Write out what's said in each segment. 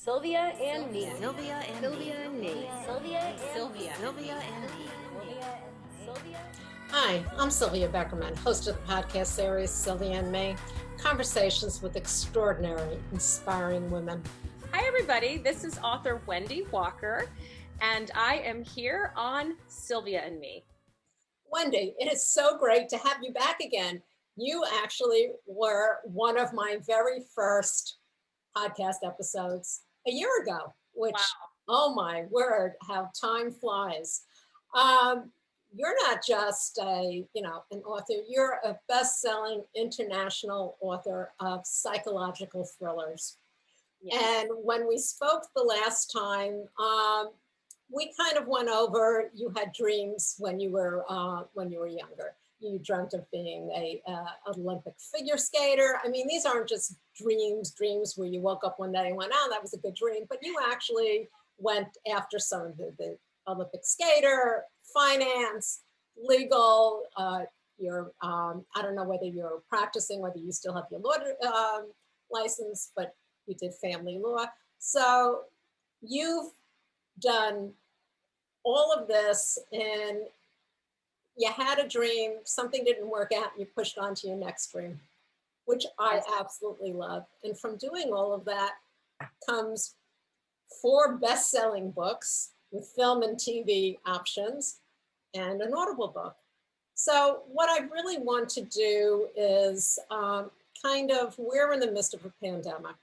Sylvia and me. Sylvia and Sylvia me. and me. Sylvia and Sylvia. Sylvia and me. Sylvia and Sylvia. Hi, I'm Sylvia Beckerman, host of the podcast series Sylvia and Me, conversations with extraordinary, inspiring women. Hi, everybody. This is author Wendy Walker, and I am here on Sylvia and Me. Wendy, it is so great to have you back again. You actually were one of my very first podcast episodes a year ago, which, Oh my word, how time flies. You're not just an author, you're a best-selling international author of psychological thrillers. Yes. And when we spoke the last time, we kind of went over you had dreams when you were younger. You dreamt of being a Olympic figure skater. I mean, these aren't just dreams where you woke up one day and went, "Oh, that was a good dream," but you actually went after some of the Olympic skater, finance, legal. I don't know whether you're practicing, whether you still have your law license, but you did family law. So you've done all of this and you had a dream, something didn't work out, and you pushed on to your next dream, which I absolutely love. And from doing all of that comes 4 best-selling books with film and TV options and an Audible book. So what I really want to do is we're in the midst of a pandemic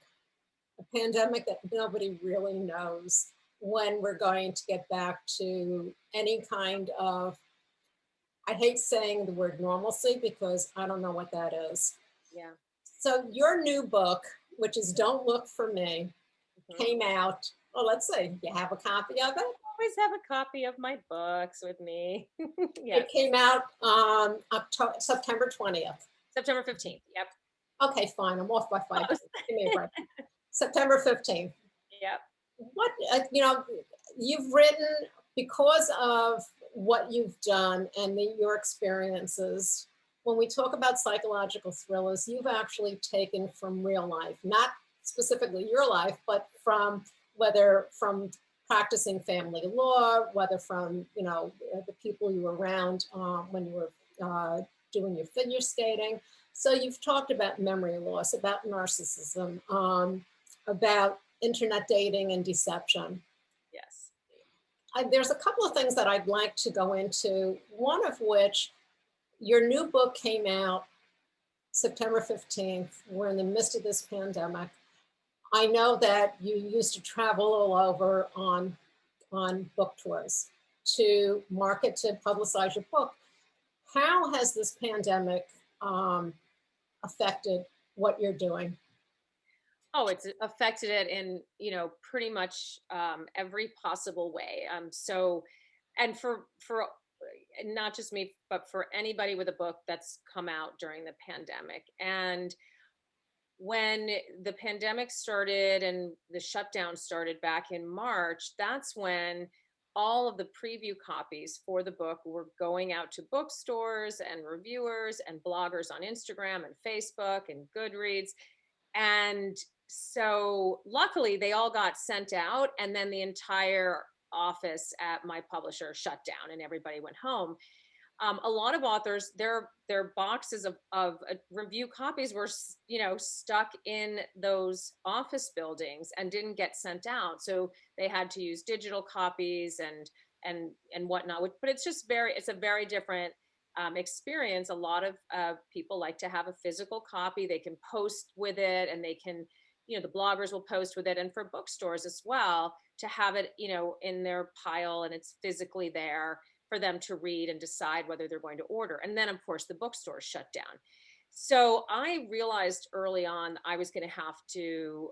that nobody really knows when we're going to get back to any kind of, I hate saying the word normalcy because I don't know what that is. Yeah. So your new book, which is Don't Look for Me, came out. Well, let's see, you have a copy of it? I always have a copy of my books with me. Yes. It came out September 20th. September 15th. Yep. Okay, fine. I'm off by 5 days. Give me a break. September 15th. Yep. What, you've written, because of what you've done and your experiences, when we talk about psychological thrillers, you've actually taken from real life, not specifically your life, but whether from practicing family law, whether from, the people you were around when you were doing your figure skating. So you've talked about memory loss, about narcissism, about internet dating and deception. Yes. There's a couple of things that I'd like to go into, one of which, your new book came out September 15th. We're in the midst of this pandemic. I know that you used to travel all over on book tours to market, to publicize your book. How has this pandemic affected what you're doing? Oh, it's affected it in, pretty much every possible way. And for not just me, but for anybody with a book that's come out during the pandemic. And when the pandemic started and the shutdown started back in March, that's when all of the preview copies for the book were going out to bookstores and reviewers and bloggers on Instagram and Facebook and Goodreads. And so luckily they all got sent out, and then the entire office at my publisher shut down and everybody went home. A lot of authors, their boxes of review copies were, stuck in those office buildings and didn't get sent out. So they had to use digital copies and whatnot. But it's a very different experience. A lot of people like to have a physical copy. They can post with it, and they can, the bloggers will post with it. And for bookstores as well, to have it, in their pile and it's physically there for them to read and decide whether they're going to order. And then, of course, the bookstores shut down. So I realized early on I was going to have to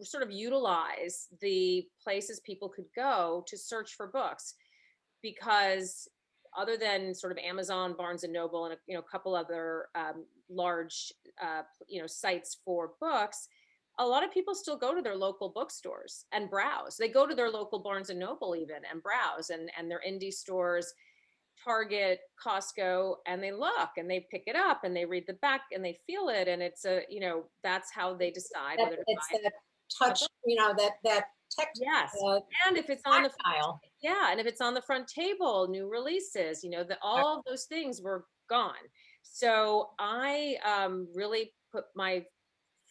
sort of utilize the places people could go to search for books, because other than sort of Amazon, Barnes and Noble, and a couple other large sites for books, a lot of people still go to their local bookstores and browse. They go to their local Barnes and Noble even and browse, and their indie stores, Target, Costco, and they look and they pick it up and they read the back and they feel it. And it's that's how they decide whether to It's buy it. that touch, you know, that Yes. uh, And if it's on the tactile. yeah, and if it's on the front table, new releases, all of those things were gone. So I really put my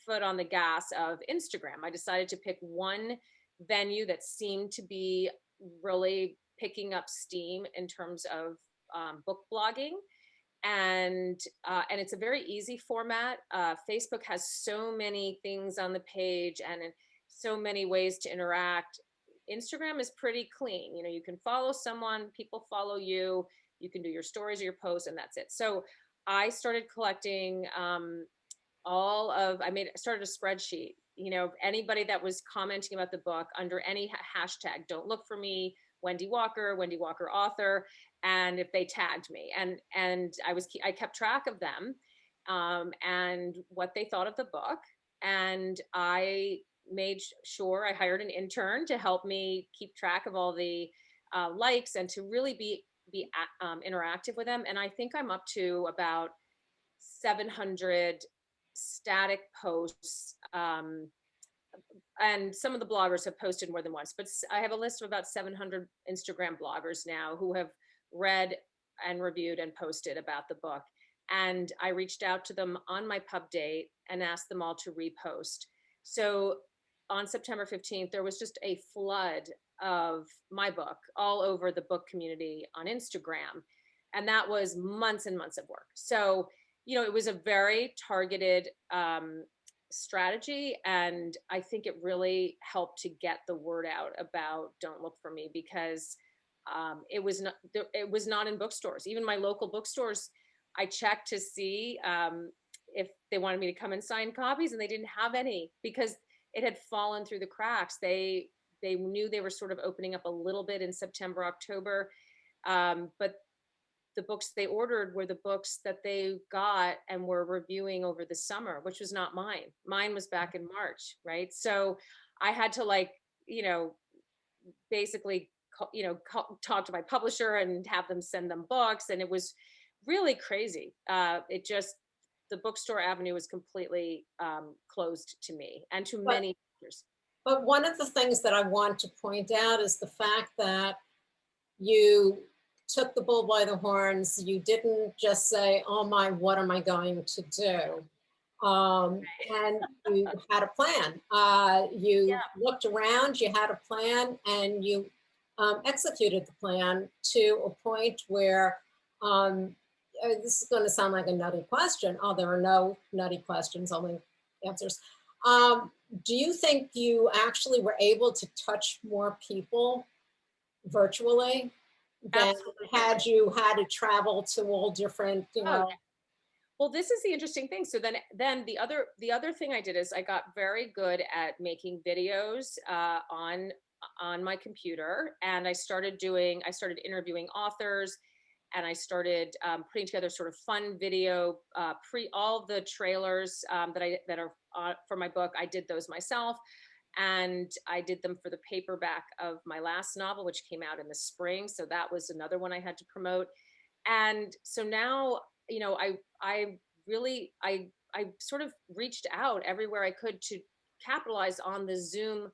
foot on the gas of Instagram. I decided to pick one venue that seemed to be really picking up steam in terms of book blogging, and it's a very easy format. Facebook has so many things on the page and so many ways to interact. Instagram is pretty clean. You can follow someone, people follow you, you can do your stories or your posts, and that's it. So I started collecting started a spreadsheet. Anybody that was commenting about the book under any hashtag, don't look for me, Wendy Walker author, and if they tagged me, and I kept track of them, and what they thought of the book, and I made sure I hired an intern to help me keep track of all the likes and to really be interactive with them. And I think I'm up to about 700 static posts, and some of the bloggers have posted more than once, but I have a list of about 700 Instagram bloggers now who have read and reviewed and posted about the book. And I reached out to them on my pub date and asked them all to repost. So on September 15th, there was just a flood of my book all over the book community on Instagram. And that was months and months of work. So, it was a very targeted strategy, and I think it really helped to get the word out about Don't Look for Me, because it was not in bookstores. Even my local bookstores, I checked to see if they wanted me to come and sign copies, and they didn't have any because it had fallen through the cracks. They knew they were sort of opening up a little bit in September, October, but the books they ordered were the books that they got and were reviewing over the summer, which was not mine. Mine was back in March, right? So I had to basically, talk to my publisher and have them send them books. And it was really crazy. The bookstore avenue was completely closed to me and to many others. But one of the things that I want to point out is the fact that you took the bull by the horns. You didn't just say, oh my, what am I going to do? And you had a plan. You looked around, you had a plan, and you executed the plan to a point where, this is going to sound like a nutty question. Oh, there are no nutty questions, only answers. Do you think you actually were able to touch more people virtually than Absolutely. had you had to travel to all different, Oh, yeah. Well, this is the interesting thing. So then the other thing I did is I got very good at making videos on my computer, and I started interviewing authors, and I started putting together sort of fun video all the trailers that are for my book. I did those myself. And I did them for the paperback of my last novel, which came out in the spring. So that was another one I had to promote. And so now, I really, I sort of reached out everywhere I could to capitalize on the Zoom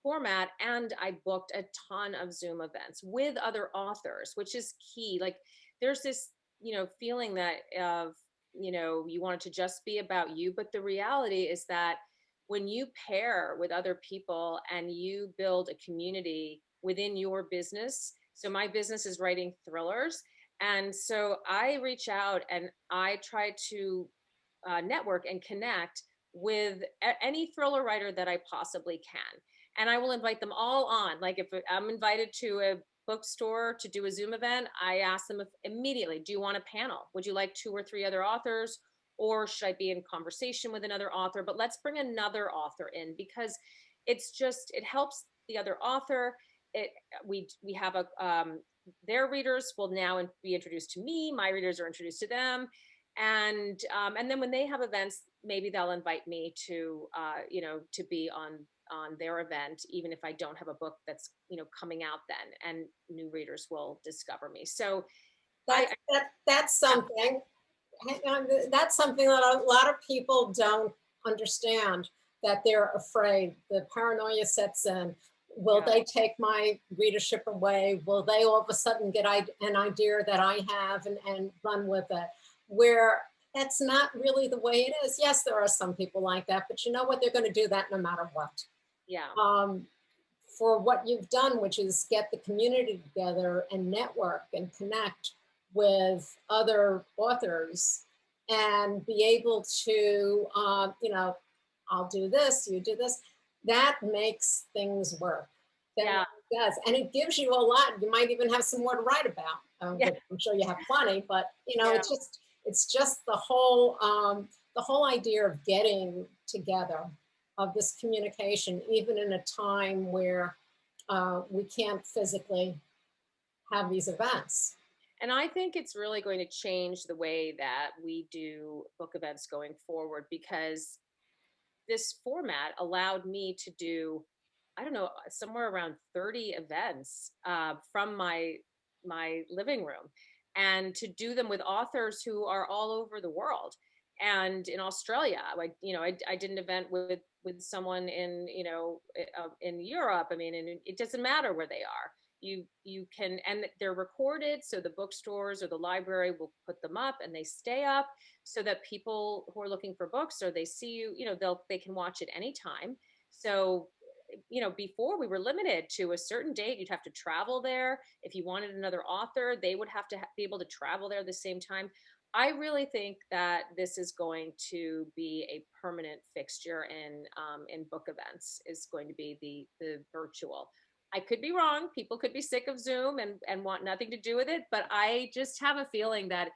format. And I booked a ton of Zoom events with other authors, which is key. Like there's this, feeling that you want it to just be about you. But the reality is that when you pair with other people and you build a community within your business, so my business is writing thrillers. And so I reach out and I try to network and connect with any thriller writer that I possibly can. And I will invite them all on. Like if I'm invited to a bookstore to do a Zoom event, I ask them immediately, do you want a panel? Would you like 2 or 3 other authors? Or should I be in conversation with another author? But let's bring another author in, because it helps the other author. We have their readers will now be introduced to me. My readers are introduced to them. And then when they have events, maybe they'll invite me to be on their event, even if I don't have a book that's coming out then, and new readers will discover me. So that's something. That's something that a lot of people don't understand. that they're afraid. The paranoia sets in. Will Yeah. they take my readership away? Will they all of a sudden get an idea that I have and run with it? Where that's not really the way it is. Yes, there are some people like that, but you know what? They're going to do that no matter what. Yeah. For what you've done, which is get the community together and network and connect with other authors and be able to, I'll do this, you do this. That makes things work. That Yeah. really does. And it gives you a lot. You might even have some more to write about. Yeah. Which I'm sure you have plenty, but Yeah. it's just the whole idea of getting together, of this communication, even in a time where we can't physically have these events. And I think it's really going to change the way that we do book events going forward, because this format allowed me to do, I don't know, somewhere around 30 events from my living room, and to do them with authors who are all over the world. And in Australia, I did an event with someone in, in Europe. I mean, and it doesn't matter where they are. You can, and they're recorded, so the bookstores or the library will put them up, and they stay up so that people who are looking for books, or they see you, they can watch it anytime. So, before we were limited to a certain date. You'd have to travel there. If you wanted another author, they would have to be able to travel there at the same time. I really think that this is going to be a permanent fixture in book events. Is going to be the virtual. I could be wrong. People could be sick of Zoom and want nothing to do with it, but I just have a feeling that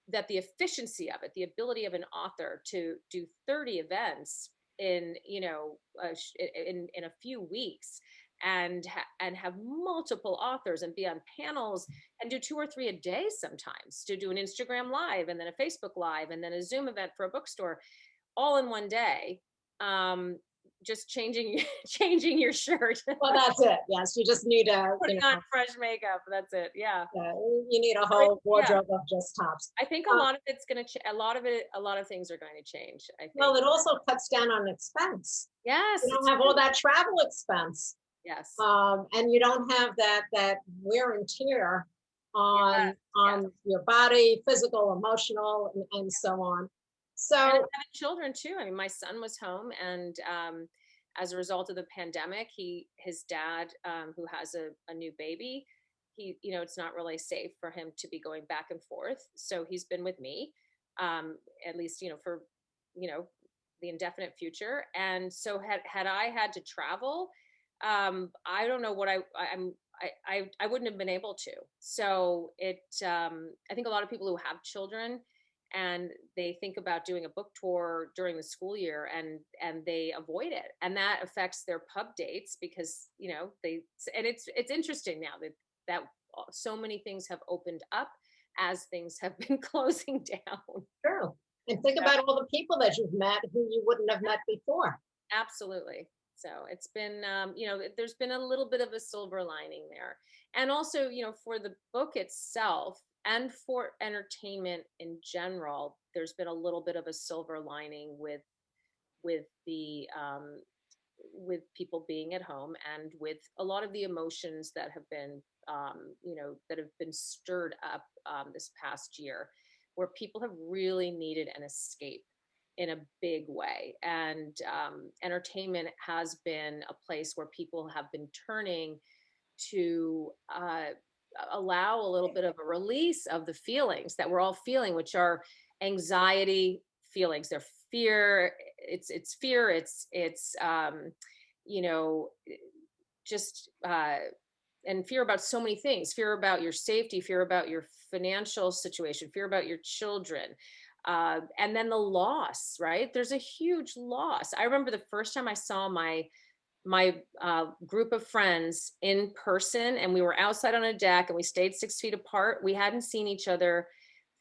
the efficiency of it, the ability of an author to do 30 events in, in a few weeks, and have multiple authors and be on panels and do 2 or 3 a day, sometimes to do an Instagram live and then a Facebook live and then a Zoom event for a bookstore, all in one day. Just changing changing your shirt, Well, that's it. Yes, you just need a, putting on fresh makeup. That's it. Yeah. you need a whole wardrobe of just tops. I think a lot of it's going to, a lot of things are going to change. I think. Well, it also cuts down on expense. Yes. You don't have all that travel expense. Yes. And you don't have that wear and tear on Yes. your body, physical, emotional, and so on. So And having children too. I mean, my son was home, and as a result of the pandemic, his dad, who has a new baby, it's not really safe for him to be going back and forth. So he's been with me, at least, for, the indefinite future. And so had I had to travel, I don't know what I wouldn't have been able to. So I think a lot of people who have children and they think about doing a book tour during the school year, and they avoid it, and that affects their pub dates, because and it's interesting now that so many things have opened up as things have been closing down. true. And think about all the people that you've met who you wouldn't have met before. Absolutely. So it's been, there's been a little bit of a silver lining there. And also, for the book itself and for entertainment in general, there's been a little bit of a silver lining with the, with people being at home, and with a lot of the emotions that have been, that have been stirred up this past year, where people have really needed an escape in a big way. And entertainment has been a place where people have been turning to allow a little bit of a release of the feelings that we're all feeling, which are anxiety feelings. They're fear. It's fear. It's you know, just and fear about so many things. Fear about your safety. Fear about your financial situation. Fear about your children. And then the loss, right? There's a huge loss. I remember the first time I saw my group of friends in person, and we were outside on a deck, and we stayed 6 feet apart. We hadn't seen each other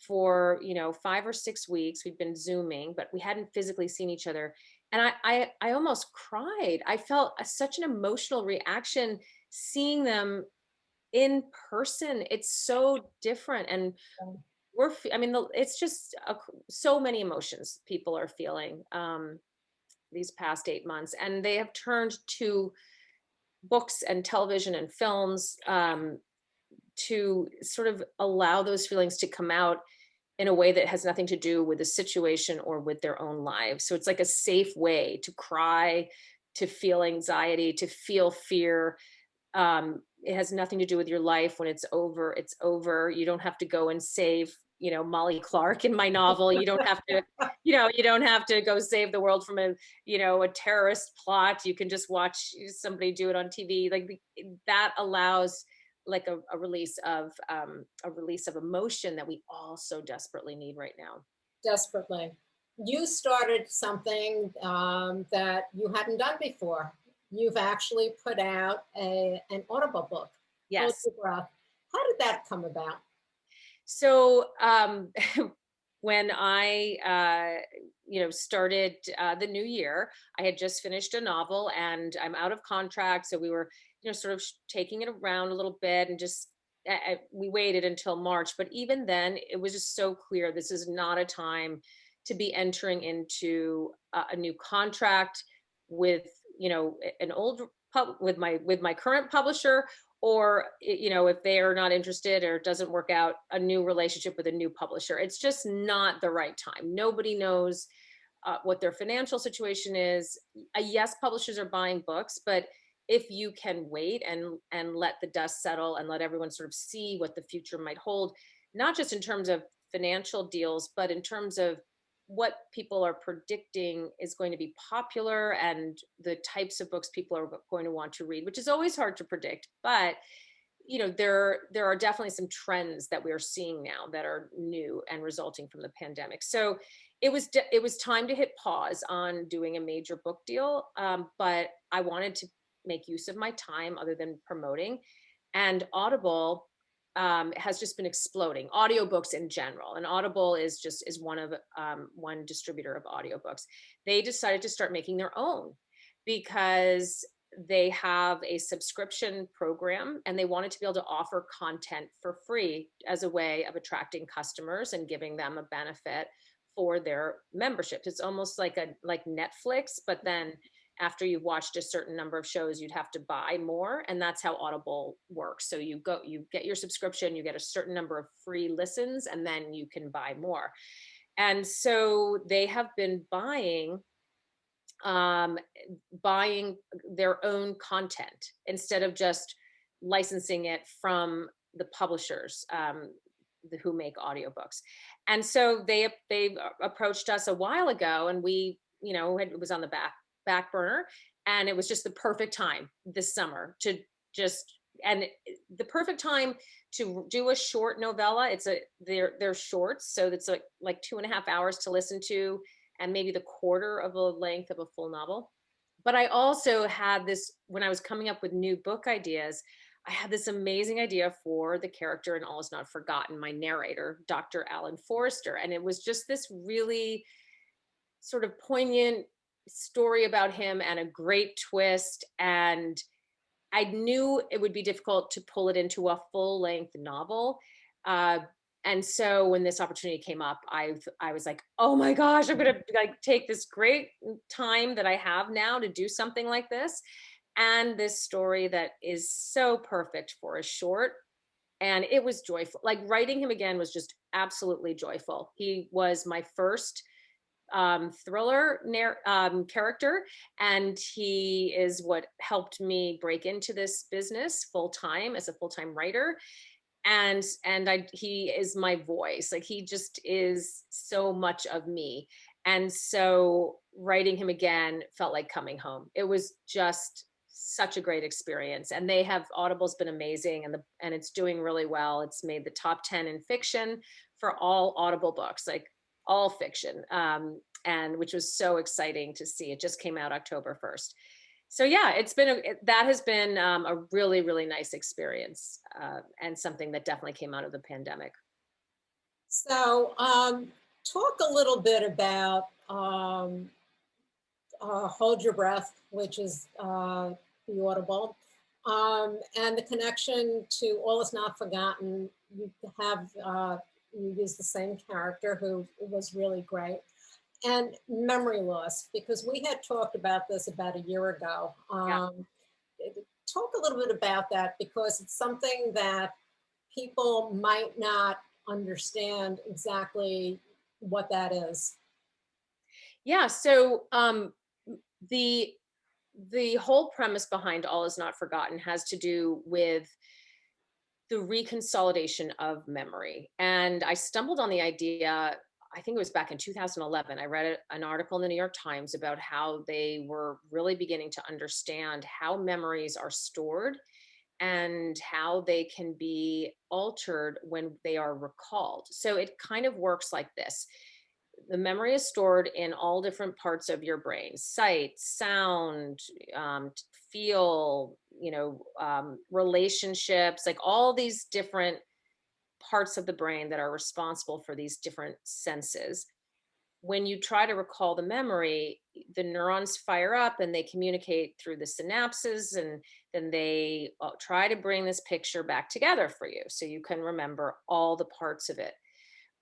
for 5 or 6 weeks. We'd been Zooming, but we hadn't physically seen each other. And I almost cried. I felt such an emotional reaction seeing them in person. It's so different. And I mean, it's just so many emotions people are feeling. these past 8 months, and they have turned to books and television and films, to sort of allow those feelings to come out in a way that has nothing to do with the situation or with their own lives. So it's like a safe way to cry, to feel anxiety, to feel fear. It has nothing to do with your life. When it's over, it's over. You don't have to go and save, Molly Clark in my novel. You don't have to, you don't have to go save the world from a terrorist plot. You can just watch somebody do it on TV. That allows like a release of emotion that we all so desperately need right now. Desperately. You started something that you hadn't done before. You've actually put out an Audible book. Hold Yes. Your Breath. How did that come about? So when I started the new year, I had just finished a novel and I'm out of contract. So we were, sort of taking it around a little bit, and just we waited until March. But even then, it was just so clear this is not a time to be entering into a new contract with, an old with my current publisher, or if they are not interested or it doesn't work out, a new relationship with a new publisher. It's just not the right time. Nobody knows what their financial situation is. Yes, publishers are buying books, but if you can wait and let the dust settle and let everyone sort of see what the future might hold, not just in terms of financial deals, but in terms of what people are predicting is going to be popular and the types of books people are going to want to read, which is always hard to predict. But there are definitely some trends that we are seeing now that are new and resulting from the pandemic. So it was time to hit pause on doing a major book deal, but I wanted to make use of my time other than promoting. And Audible has just been exploding. Audiobooks in general, and Audible is one distributor of audiobooks. They decided to start making their own because they have a subscription program and they wanted to be able to offer content for free as a way of attracting customers and giving them a benefit for their memberships. It's almost like Netflix, but then after you've watched a certain number of shows, you'd have to buy more. And that's how Audible works. So you get your subscription, you get a certain number of free listens, and then you can buy more. And so they have been buying their own content instead of just licensing it from the publishers, who make audiobooks. And so they approached us a while ago, and we, it was on the back burner, and it was just the perfect time this summer to the perfect time to do a short novella. They're shorts, so it's like 2.5 hours to listen to, and maybe the quarter of the length of a full novel. But I also had this, when I was coming up with new book ideas, I had this amazing idea for the character in All Is Not Forgotten, my narrator, Dr. Alan Forrester. And it was just this really sort of poignant story about him and a great twist. And I knew it would be difficult to pull it into a full length novel. And so when this opportunity came up, I was like, oh my gosh, I'm going to take this great time that I have now to do something like this. And this story that is so perfect for a short. And it was joyful. Like, writing him again was just absolutely joyful. He was my first thriller character, and he is what helped me break into this business full time as a full time writer. And he is my voice. Like, he just is so much of me. And so writing him again felt like coming home. It was just such a great experience. And Audible's been amazing, and it's doing really well. It's made the top 10 in fiction for all Audible books, like all fiction, and which was so exciting to see. It just came out October 1st. So yeah, that has been a really, really nice experience, and something that definitely came out of the pandemic. So talk a little bit about Hold Your Breath, which is the Audible, and the connection to All Is Not Forgotten. You use the same character who was really great. And memory loss, because we had talked about this about a year ago. Yeah. Talk a little bit about that, because it's something that people might not understand exactly what that is. Yeah. So the the whole premise behind All Is Not Forgotten has to do with the reconsolidation of memory. And I stumbled on the idea, I think it was back in 2011. I read an article in the New York Times about how they were really beginning to understand how memories are stored and how they can be altered when they are recalled. So it kind of works like this: the memory is stored in all different parts of your brain: sight, sound, feel, relationships, like all these different parts of the brain that are responsible for these different senses. When you try to recall the memory, the neurons fire up and they communicate through the synapses, and then they try to bring this picture back together for you so you can remember all the parts of it.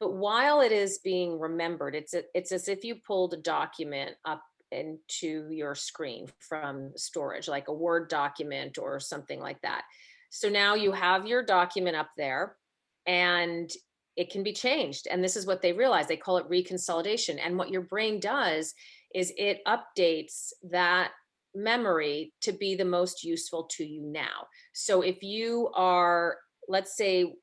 But while it is being remembered, it's as if you pulled a document up into your screen from storage, like a Word document or something like that. So now you have your document up there, and it can be changed. And this is what they realize. They call it reconsolidation. And what your brain does is it updates that memory to be the most useful to you now. So if you are, let's say,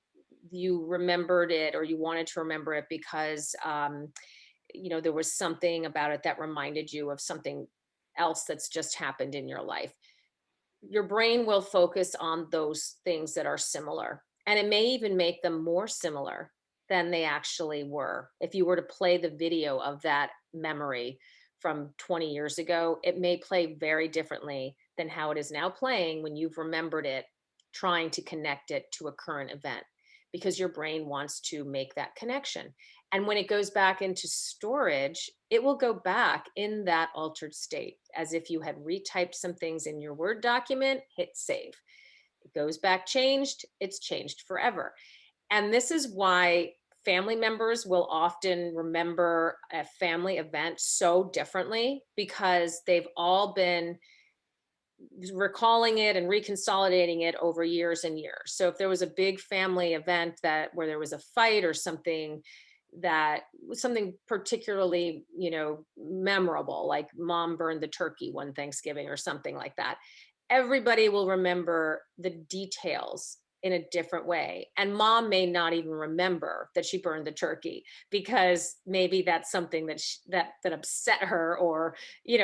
you remembered it, or you wanted to remember it because there was something about it that reminded you of something else that's just happened in your life, your brain will focus on those things that are similar, and it may even make them more similar than they actually were. If you were to play the video of that memory from 20 years ago, it may play very differently than how it is now playing when you've remembered it, trying to connect it to a current event, because your brain wants to make that connection. And when it goes back into storage, it will go back in that altered state, as if you had retyped some things in your Word document, hit save. It goes back changed, it's changed forever. And this is why family members will often remember a family event so differently, because they've all been recalling it and reconsolidating it over years and years. So if there was a big family event that where there was a fight or something, that was something particularly, memorable, like mom burned the turkey one Thanksgiving or something like that, everybody will remember the details in a different way. And mom may not even remember that she burned the turkey, because maybe that's something that upset her, or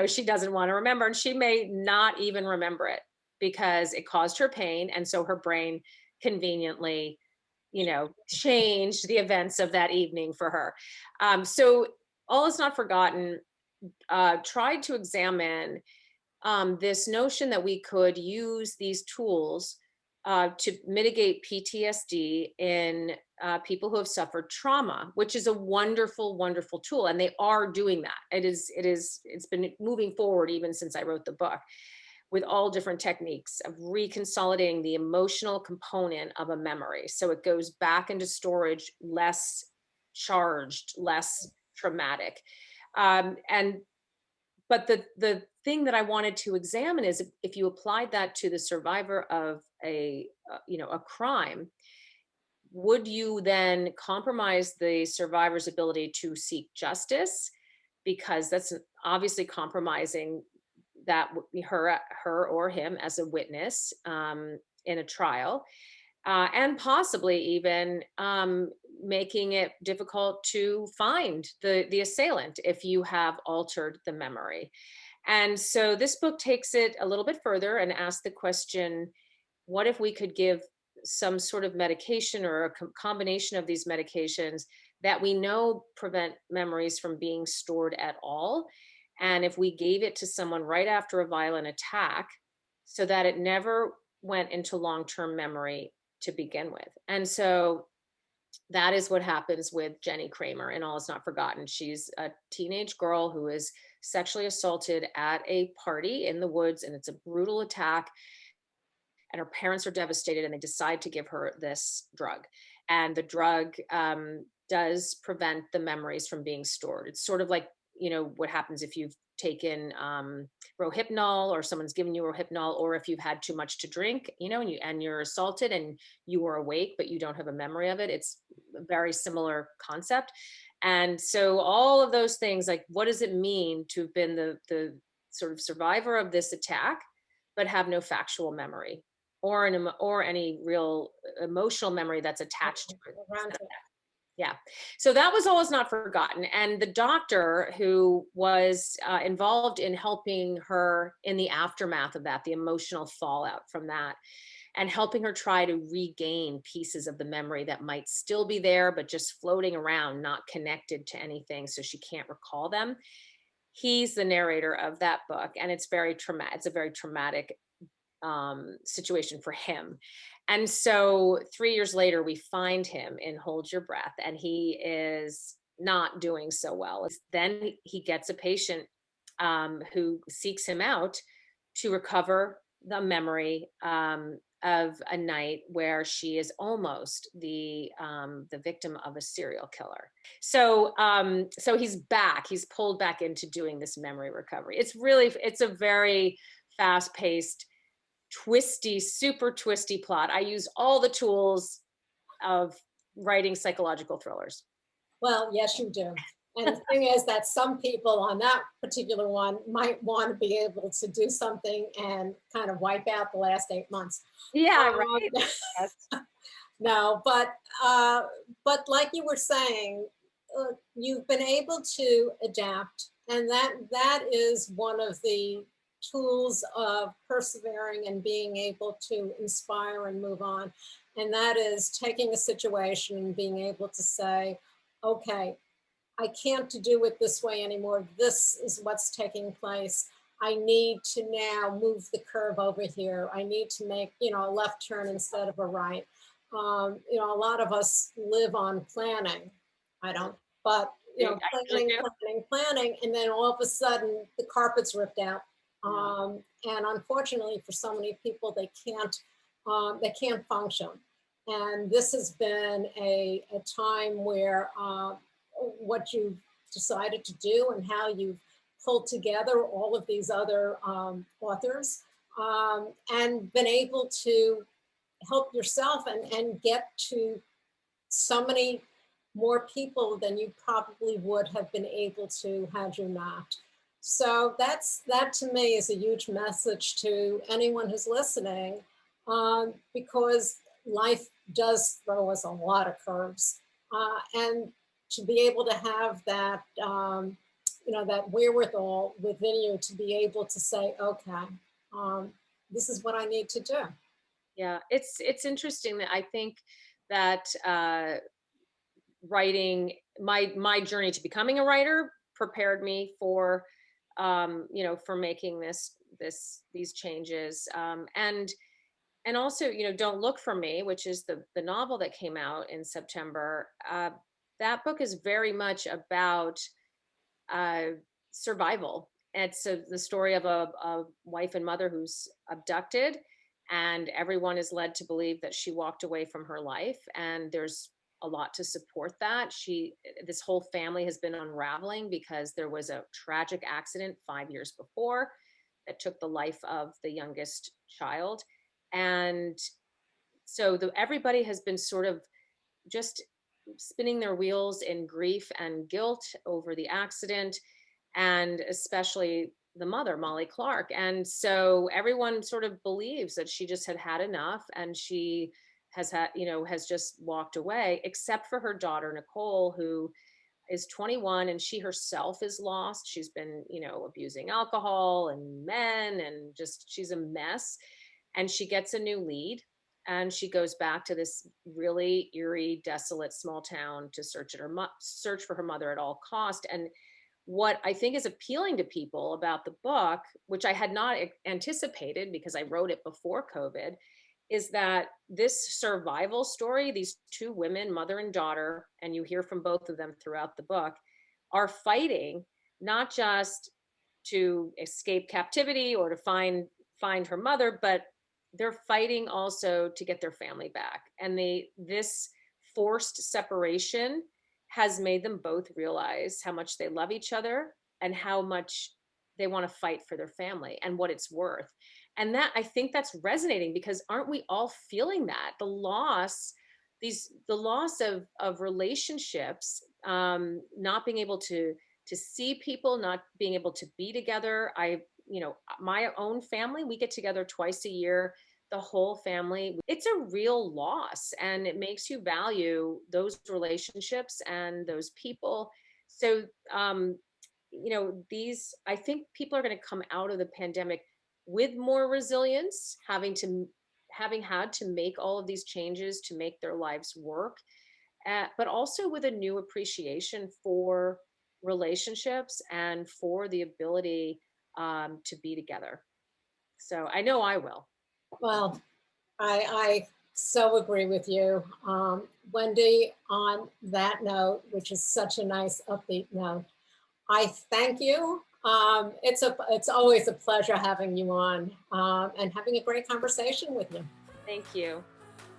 she doesn't want to remember, and she may not even remember it because it caused her pain, and so her brain conveniently changed the events of that evening for her. So All Is Not Forgotten tried to examine this notion that we could use these tools to mitigate PTSD in people who have suffered trauma, which is a wonderful, wonderful tool, and they are doing that. It's been moving forward even since I wrote the book, with all different techniques of reconsolidating the emotional component of a memory, so it goes back into storage less charged, less traumatic. And but the thing that I wanted to examine is, if you applied that to the survivor of a crime, would you then compromise the survivor's ability to seek justice? Because that's obviously compromising her or him as a witness in a trial, and possibly even making it difficult to find the assailant if you have altered the memory. And so this book takes it a little bit further and asks the question: what if we could give some sort of medication, or a combination of these medications, that we know prevent memories from being stored at all? And if we gave it to someone right after a violent attack, so that it never went into long-term memory to begin with. And so that is what happens with Jenny Kramer in All Is Not Forgotten. She's a teenage girl who is sexually assaulted at a party in the woods, and it's a brutal attack. And her parents are devastated, and they decide to give her this drug. And the drug does prevent the memories from being stored. It's sort of like what happens if you've taken Rohypnol, or someone's given you Rohypnol, or if you've had too much to drink, and you're assaulted and you were awake, but you don't have a memory of it. It's a very similar concept. And so all of those things, like, what does it mean to have been the sort of survivor of this attack, but have no factual memory or any real emotional memory that's attached to it? Around it. Yeah. So that was always not forgotten. And the doctor who was involved in helping her in the aftermath of that, the emotional fallout from that, and helping her try to regain pieces of the memory that might still be there, but just floating around, not connected to anything, so she can't recall them. He's the narrator of that book, and it's very traumatic. It's a very traumatic situation for him. And so 3 years later, we find him in Hold Your Breath, and he is not doing so well. Then he gets a patient who seeks him out to recover the memory of a night where she is almost the victim of a serial killer. So he's back. He's pulled back into doing this memory recovery. It's a very fast paced, twisty, super twisty plot. I use all the tools of writing psychological thrillers. Well, yes, you do. And the thing is that some people on that particular one might want to be able to do something and kind of wipe out the last 8 months. Yeah, Um, right. Yes. No, but like you were saying, you've been able to adapt, and that is one of the tools of persevering and being able to inspire and move on. And that is taking a situation and being able to say, okay, I can't do it this way anymore. This is what's taking place. I need to now move the curve over here. I need to make, a left turn instead of a right. A lot of us live on planning. I don't, but planning, and then all of a sudden the carpet's ripped out. And unfortunately, for so many people, they can't function. And this has been a time where what you've decided to do and how you've pulled together all of these other authors and been able to help yourself and get to so many more people than you probably would have been able to had you not. So that to me is a huge message to anyone who's listening, because life does throw us a lot of curves, and to be able to have that, that wherewithal within you to be able to say, okay, this is what I need to do. Yeah, it's interesting that I think that writing, my journey to becoming a writer prepared me for for making these changes, and also, Don't Look for Me, which is the novel that came out in September. That book is very much about uh, survival. It's the story of a wife and mother who's abducted, and everyone is led to believe that she walked away from her life. And there's a lot to support that. This whole family has been unraveling because there was a tragic accident 5 years before that took the life of the youngest child. And so everybody has been sort of just spinning their wheels in grief and guilt over the accident, and especially the mother, Molly Clark. And so everyone sort of believes that she just had had enough, and she has just walked away, except for her daughter, Nicole, who is 21, and she herself is lost. She's been, abusing alcohol and men, and just, she's a mess. And she gets a new lead, and she goes back to this really eerie, desolate small town to search for her mother at all cost. And what I think is appealing to people about the book, which I had not anticipated because I wrote it before COVID, is that this survival story, these two women, mother and daughter, and you hear from both of them throughout the book, are fighting not just to escape captivity or to find her mother, but they're fighting also to get their family back. And this forced separation has made them both realize how much they love each other and how much they want to fight for their family and what it's worth. And that, I think that's resonating, because aren't we all feeling that? The loss of relationships, not being able to see people, not being able to be together. My own family, we get together twice a year, the whole family. It's a real loss, and it makes you value those relationships and those people. So, I think people are going to come out of the pandemic with more resilience, having had to make all of these changes to make their lives work, but also with a new appreciation for relationships and for the ability, to be together. So I know I will. Well, I so agree with you. Wendy, on that note, which is such a nice upbeat note, I thank you. It's always a pleasure having you on, and having a great conversation with you. Thank you.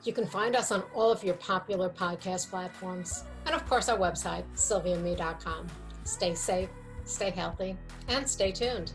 You can find us on all of your popular podcast platforms, and of course our website, sylviame.com. Stay safe, stay healthy, and stay tuned.